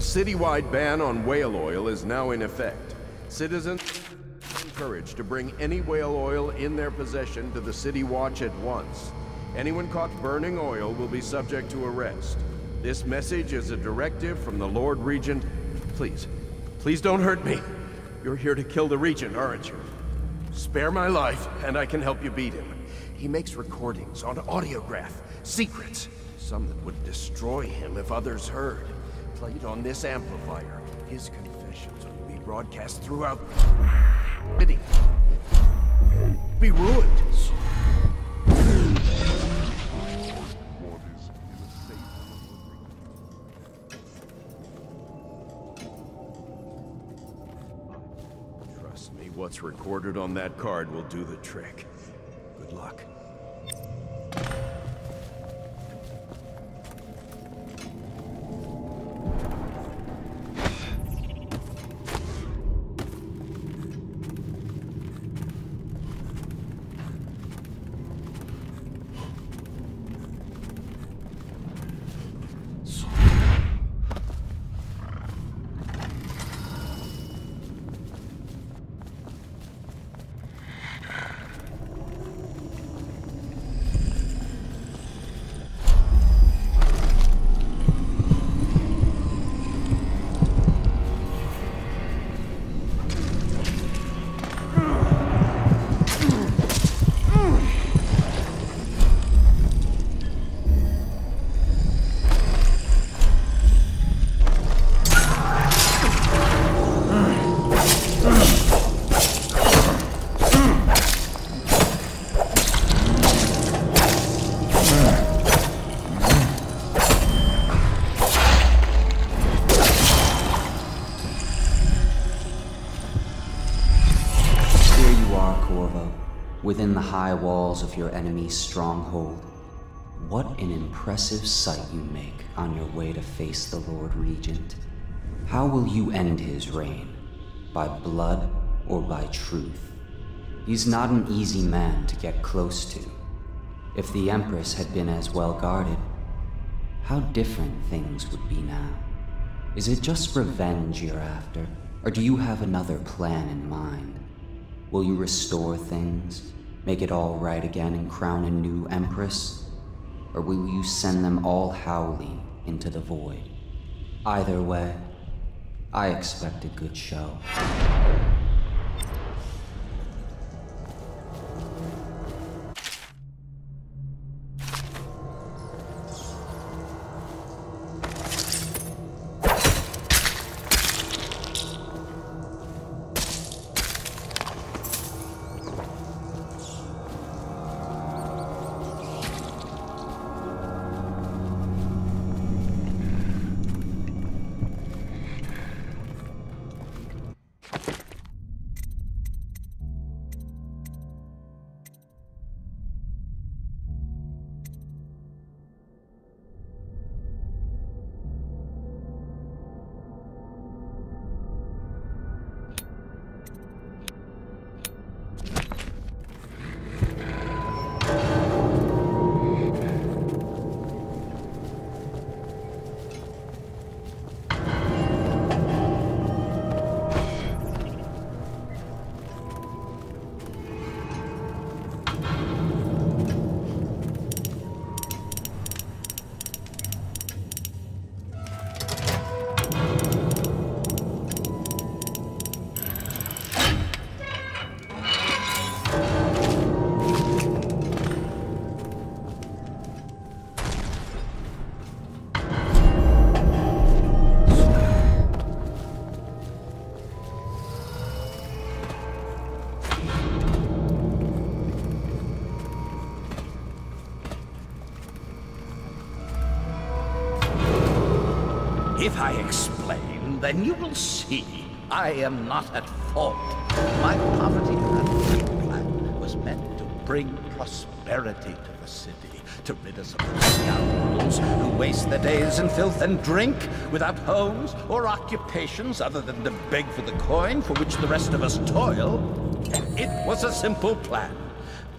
citywide ban on whale oil is now in effect. Citizens are encouraged to bring any whale oil in their possession to the City Watch at once. Anyone caught burning oil will be subject to arrest. This message is a directive from the Lord Regent. Please, please don't hurt me. You're here to kill the Regent, aren't you? Spare my life, and I can help you beat him. He makes recordings on audiograph, secrets, some that would destroy him if others heard. Played on this amplifier, his confessions would be broadcast throughout the city. Be ruined. Trust me, what's recorded on that card will do the trick. Good luck. Within the high walls of your enemy's stronghold. What an impressive sight you make on your way to face the Lord Regent. How will you end his reign? By blood or by truth? He's not an easy man to get close to. If the Empress had been as well guarded, how different things would be now. Is it just revenge you're after, or do you have another plan in mind? Will you restore things, make it all right again and crown a new Empress? Or will you send them all howling into the void? Either way, I expect a good show. If I explain, then you will see I am not at fault. My poverty management plan was meant to bring prosperity to the city, to rid us of the scoundrels who waste their days in filth and drink, without homes or occupations other than to beg for the coin for which the rest of us toil. It was a simple plan.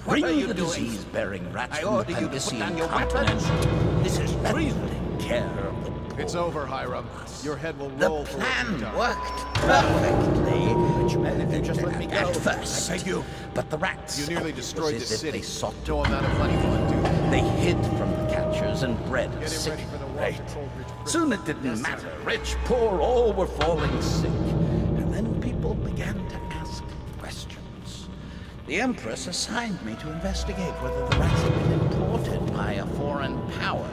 Bring the disease-bearing rats from the Pandician continent. This is treason. Care of the It's over, Hiram. Your head will The roll for what plan you've done. worked perfectly. Richman, if you just let me go. At first. I beg you. But the rats... You nearly it was destroyed as the if city. They sought No amount of money will undo that. They hid from the catchers and bred a Get him sick ready for the rate. Walter Coleridge prison. Soon it didn't Yes, sir. matter. Rich, poor, all were falling sick. And then people began to ask questions. The Empress assigned me to investigate whether the rats had been imported by a foreign power.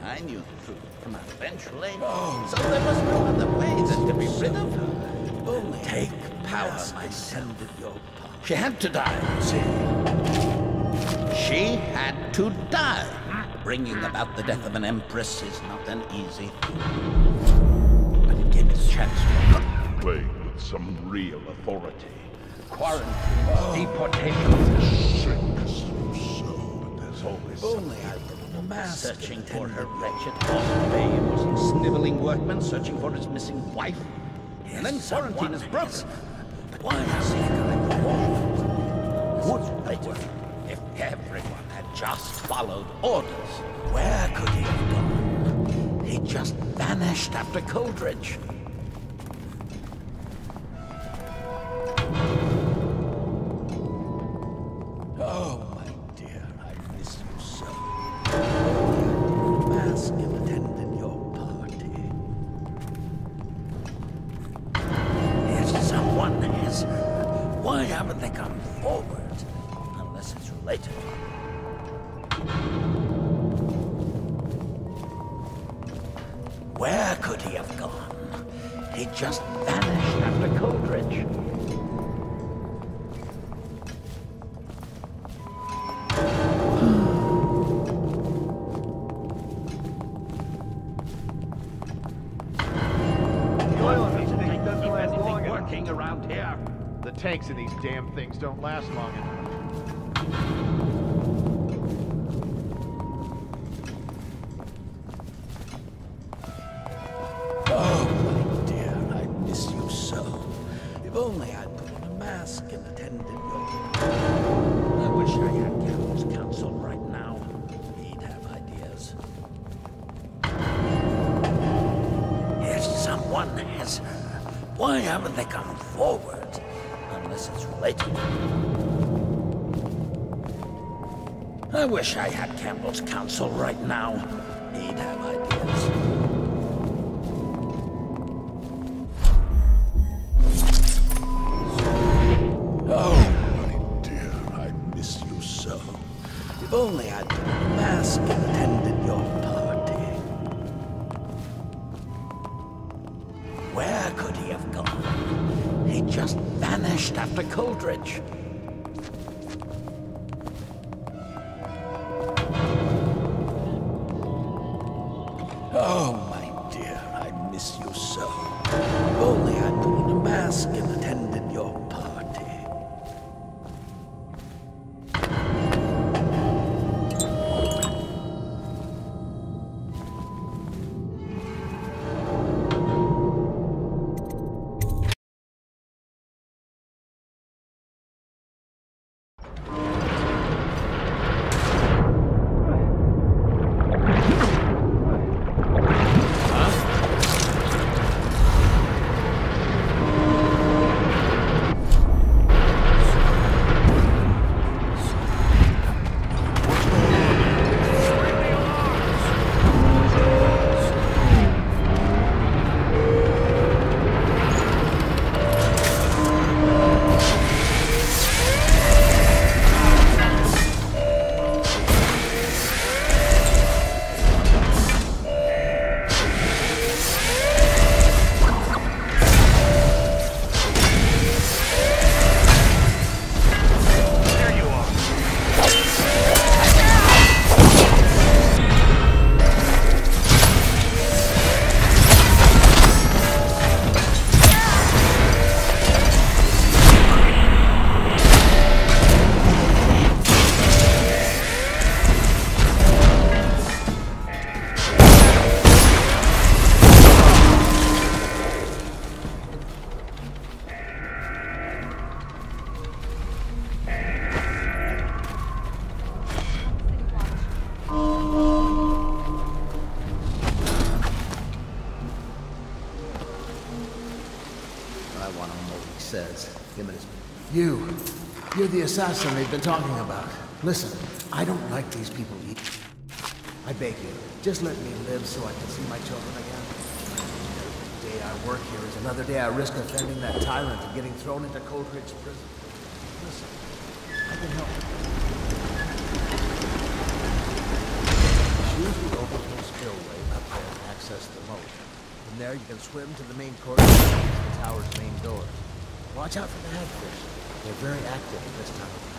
I knew the truth would come out eventually, so there was no other way than to be rid of her. Only take power myself. She had to die, see. She had to die. Bringing about the death of an empress is not an easy thing. But it gave us a chance to Playing with some real authority. quarantine, deportations. There's always Only I put a mask searching for her wretched lost babe, or some sniveling workman searching for his missing wife. And then quarantine is broken. But why has he got would later, if everyone had just followed orders, where could he have gone? He just vanished after Coldridge. Oh, my dear, I miss you so. Mask and attended your party. If someone is, why haven't they come forward? Unless it's related. Where could he have gone? He just vanished after Coldridge. Around here. The tanks in these damn things don't last long enough. Oh, my dear, I miss you so. If only I'd put on a mask and attended your... I wish I had Campbell's counsel right now. He'd have ideas. If someone has... Why haven't they come forward? Unless it's related. I wish I had Campbell's counsel right now. He'd have ideas. Oh, my dear, I miss you so. If only I'd put on a mask and attended your party. Where could he have gone? He just vanished after Coldridge. Oh, my dear, I miss you so. If only I'd put on a mask and attended your party. want him, what he says. Him and his... You're the assassin they've been talking about. Listen, I don't like these people either. I beg you, just let me live so I can see my children again. Every day I work here is another day I risk offending that tyrant and getting thrown into Coldridge prison. Listen, I can help you. Choose the overflow spillway up there and access the moat. From there you can swim to the main courtyard and use the tower's main door. Watch out for the hagfish. They're very active at this time of night.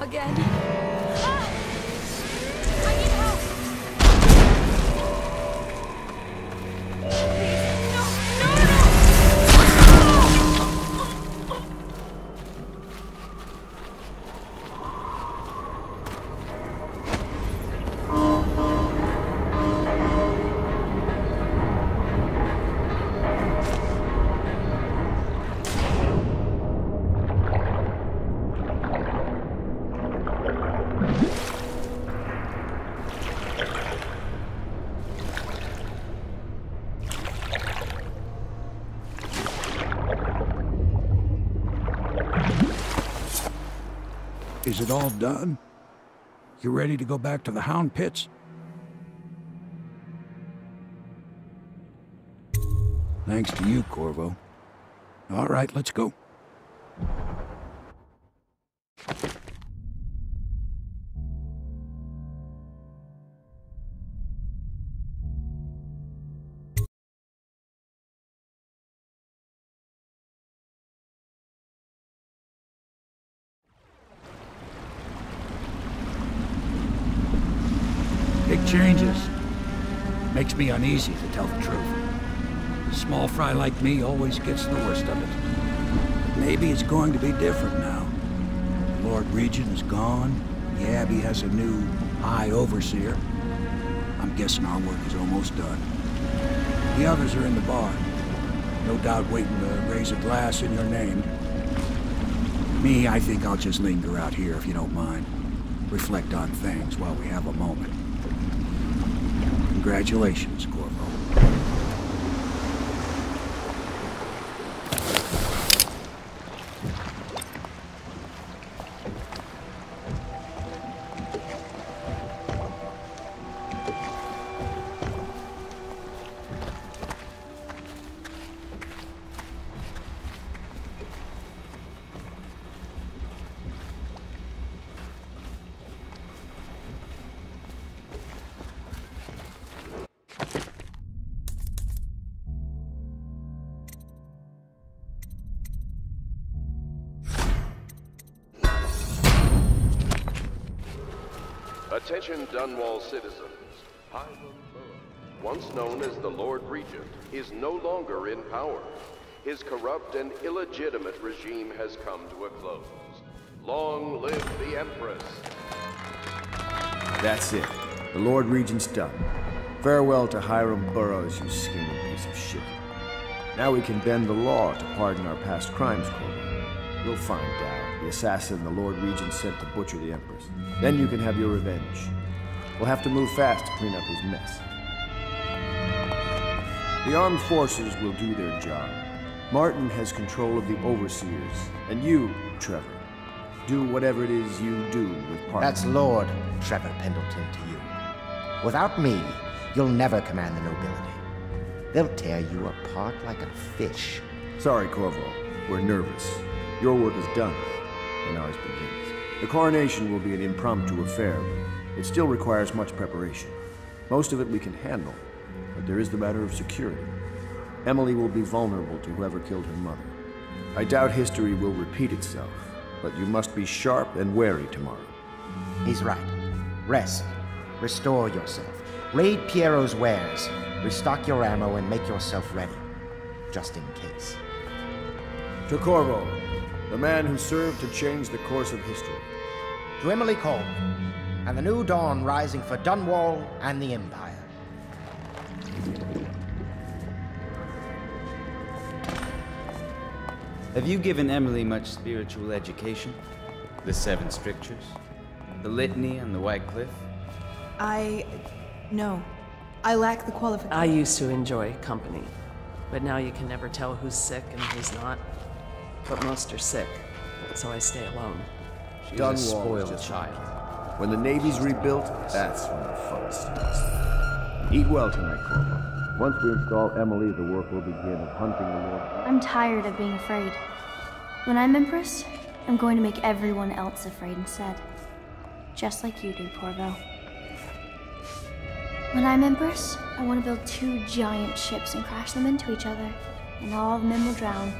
Again. Ah! I need help! Please, Is it all done? You ready to go back to the Hound Pits? Thanks to you, Corvo. All right, let's go. Big changes. Makes me uneasy, to tell the truth. A small fry like me always gets the worst of it. But maybe it's going to be different now. The Lord Regent is gone. The Abbey has a new High Overseer. I'm guessing our work is almost done. The others are in the bar. No doubt waiting to raise a glass in your name. Me, I think I'll just linger out here if you don't mind. Reflect on things while we have a moment. Congratulations, Corvo. Attention Dunwall citizens. Hiram Burrow, once known as the Lord Regent, is no longer in power. His corrupt and illegitimate regime has come to a close. Long live the Empress! That's it. The Lord Regent's done. Farewell to Hiram Burrows, you scheming piece of shit. Now we can bend the law to pardon our past crimes, Corvo. You'll find out. The assassin the Lord Regent sent to butcher the Empress. Then you can have your revenge. We'll have to move fast to clean up his mess. The armed forces will do their job. Martin has control of the overseers. And you, Trevor, do whatever it is you do with Parker. That's Lord Trevor Pendleton to you. Without me, you'll never command the nobility. They'll tear you apart like a fish. Sorry, Corvo. We're nervous. Your work is done, and ours begins. The coronation will be an impromptu affair, but it still requires much preparation. Most of it we can handle, but there is the matter of security. Emily will be vulnerable to whoever killed her mother. I doubt history will repeat itself, but you must be sharp and wary tomorrow. He's right. Rest. Restore yourself. Raid Piero's wares. Restock your ammo and make yourself ready. Just in case. To Corvo, the man who served to change the course of history. To Emily Colby, and the new dawn rising for Dunwall and the Empire. Have you given Emily much spiritual education? The 7 strictures? The litany and the White Cliff? No. I lack the qualifications. I used to enjoy company, but now you can never tell who's sick and who's not. But most are sick, so I stay alone. She's a spoiled child. When the Navy's rebuilt, that's when the fun starts. Eat well tonight, Corvo. Once we install Emily, the work will begin of hunting the Lord. I'm tired of being afraid. When I'm Empress, I'm going to make everyone else afraid instead. Just like you do, Corvo. When I'm Empress, I want to build 2 giant ships and crash them into each other, and all of them will drown.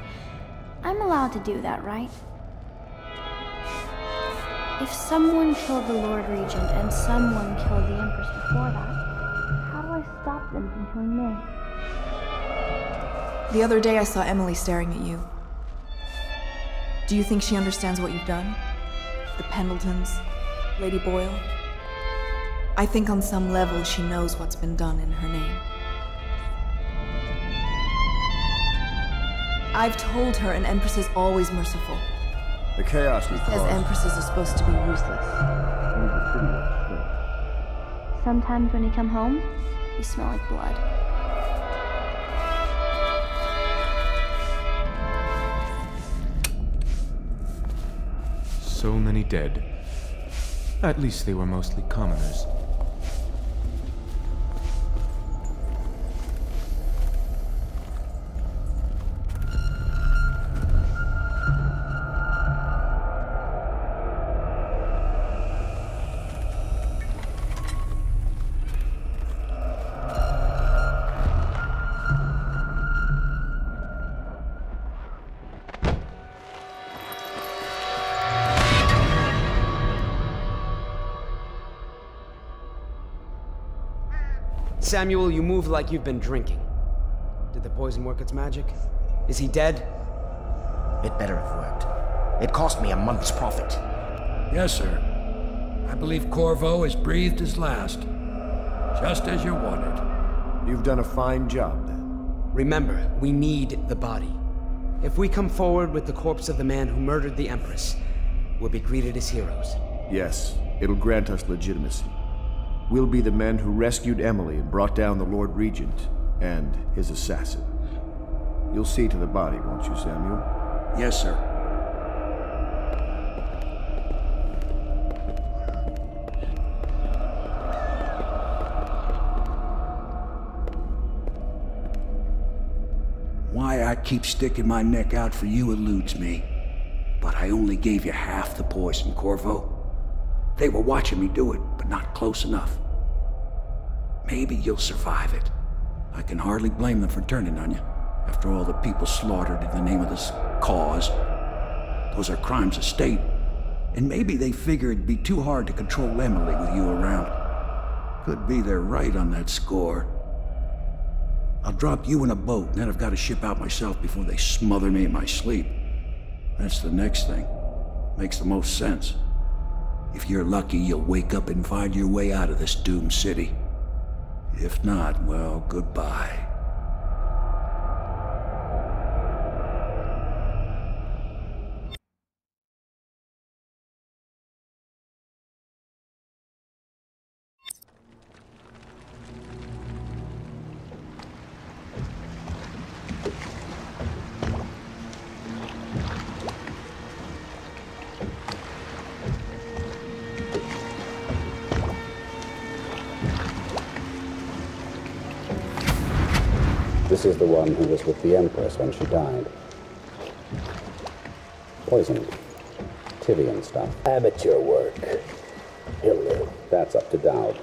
I'm allowed to do that, right? If someone killed the Lord Regent and someone killed the Empress before that, how do I stop them from killing me? The other day I saw Emily staring at you. Do you think she understands what you've done? The Pendletons, Lady Boyle? I think on some level she knows what's been done in her name. I've told her an Empress is always merciful. The chaos we Says caused. Empresses are supposed to be ruthless. Sometimes when you come home, you smell like blood. So many dead. At least they were mostly commoners. Samuel, you move like you've been drinking. Did the poison work its magic? Is he dead? It better have worked. It cost me a month's profit. Yes, sir. I believe Corvo has breathed his last. Just as you wanted. You've done a fine job, then. Remember, we need the body. If we come forward with the corpse of the man who murdered the Empress, we'll be greeted as heroes. Yes, it'll grant us legitimacy. We'll be the men who rescued Emily and brought down the Lord Regent and his assassin. You'll see to the body, won't you, Samuel? Yes, sir. Why I keep sticking my neck out for you eludes me. But I only gave you half the poison, Corvo. They were watching me do it, but not close enough. Maybe you'll survive it. I can hardly blame them for turning on you, after all the people slaughtered in the name of this cause. Those are crimes of state, and maybe they figure it'd be too hard to control Emily with you around. Could be they're right on that score. I'll drop you in a boat, and then I've got to ship out myself before they smother me in my sleep. That's the next thing. Makes the most sense. If you're lucky, you'll wake up and find your way out of this doomed city. If not, well, goodbye. This is the one who was with the Empress when she died. Poisoned. Tivian stuff. Amateur work. He'll live. That's up to Dowd.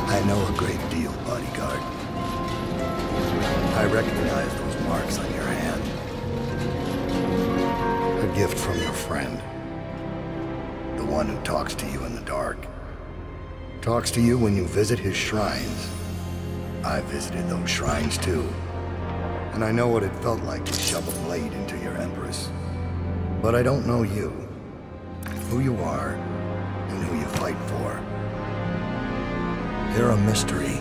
I know a great deal, bodyguard. I recognize those marks on your hand. A gift from your friend. The one who talks to you in the dark. Talks to you when you visit his shrines. I visited those shrines too. And I know what it felt like to shove a blade into your Empress. But I don't know you. Who you are, and who you fight for. You're a mystery,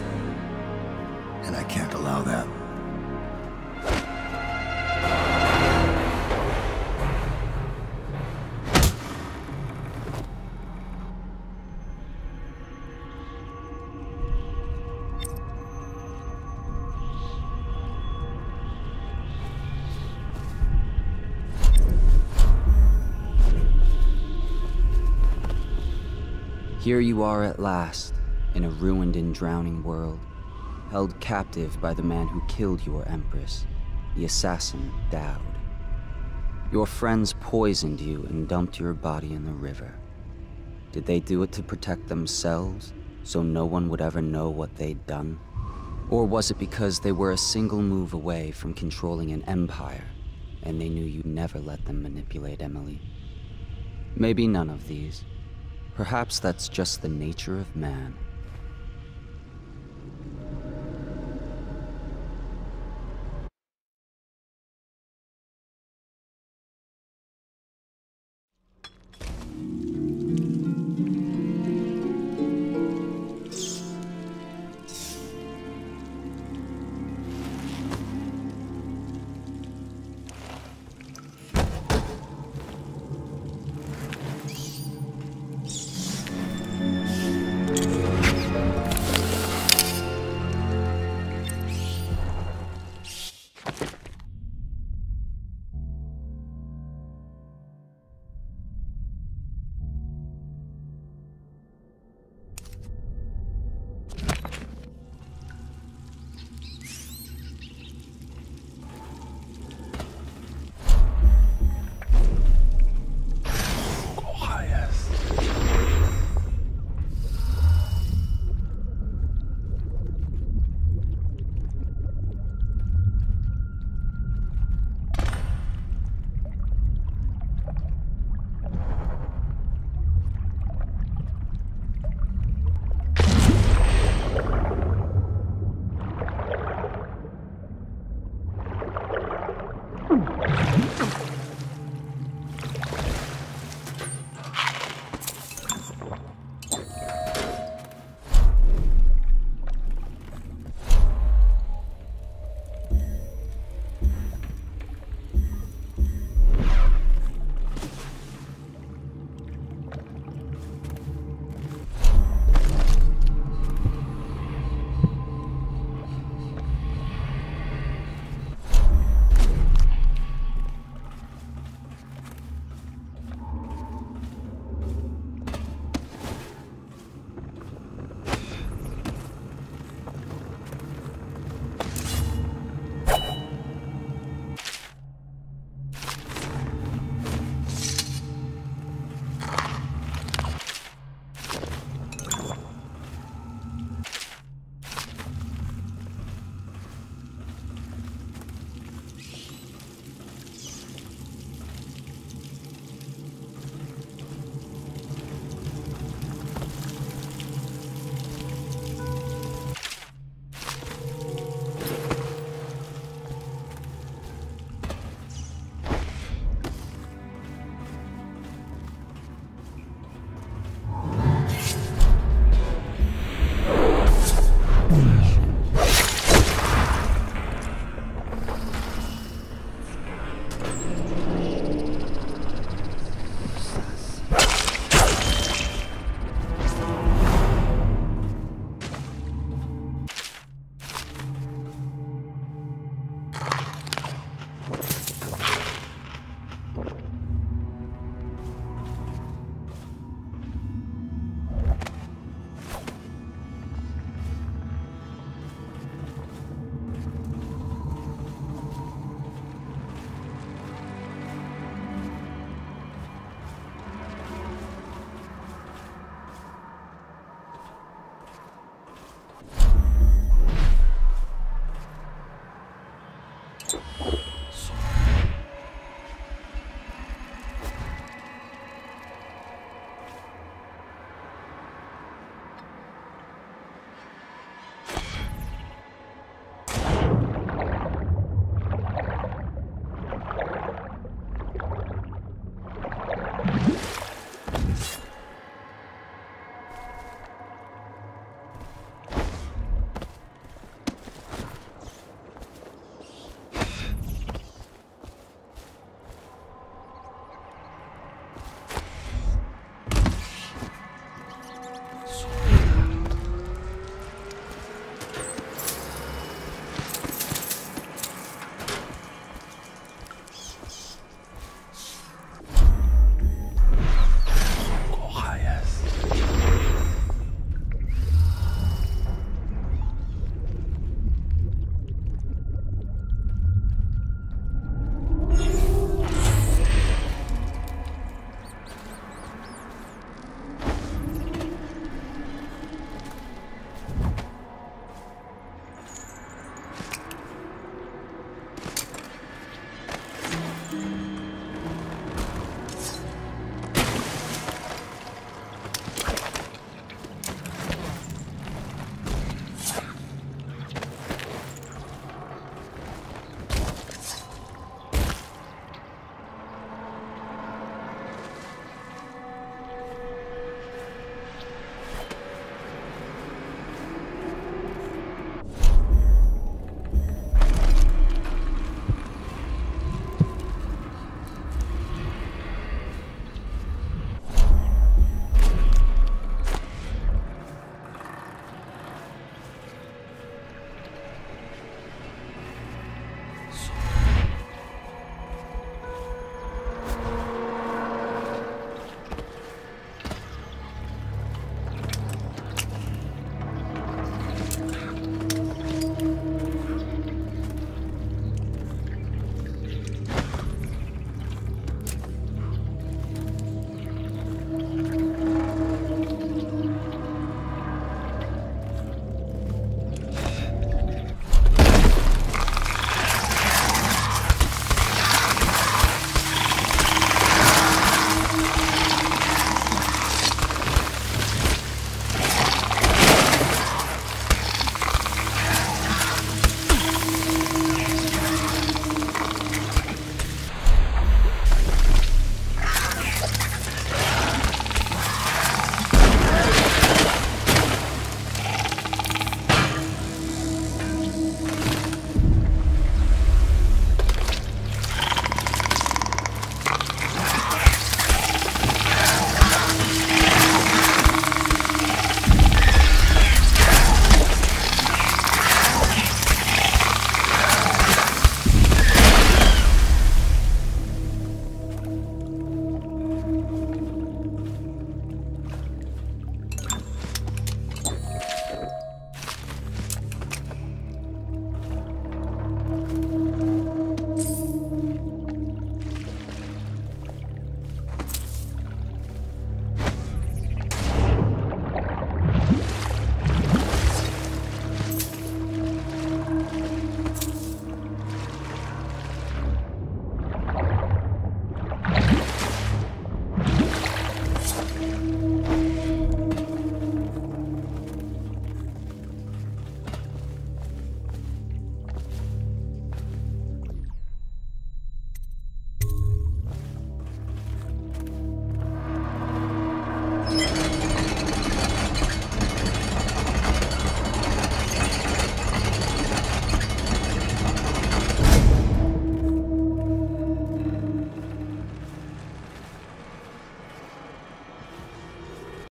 and I can't allow that. Here you are at last, in a ruined and drowning world, held captive by the man who killed your Empress, the assassin Dowd. Your friends poisoned you and dumped your body in the river. Did they do it to protect themselves, so no one would ever know what they'd done? Or was it because they were a single move away from controlling an empire, and they knew you'd never let them manipulate Emily? Maybe none of these. Perhaps that's just the nature of man.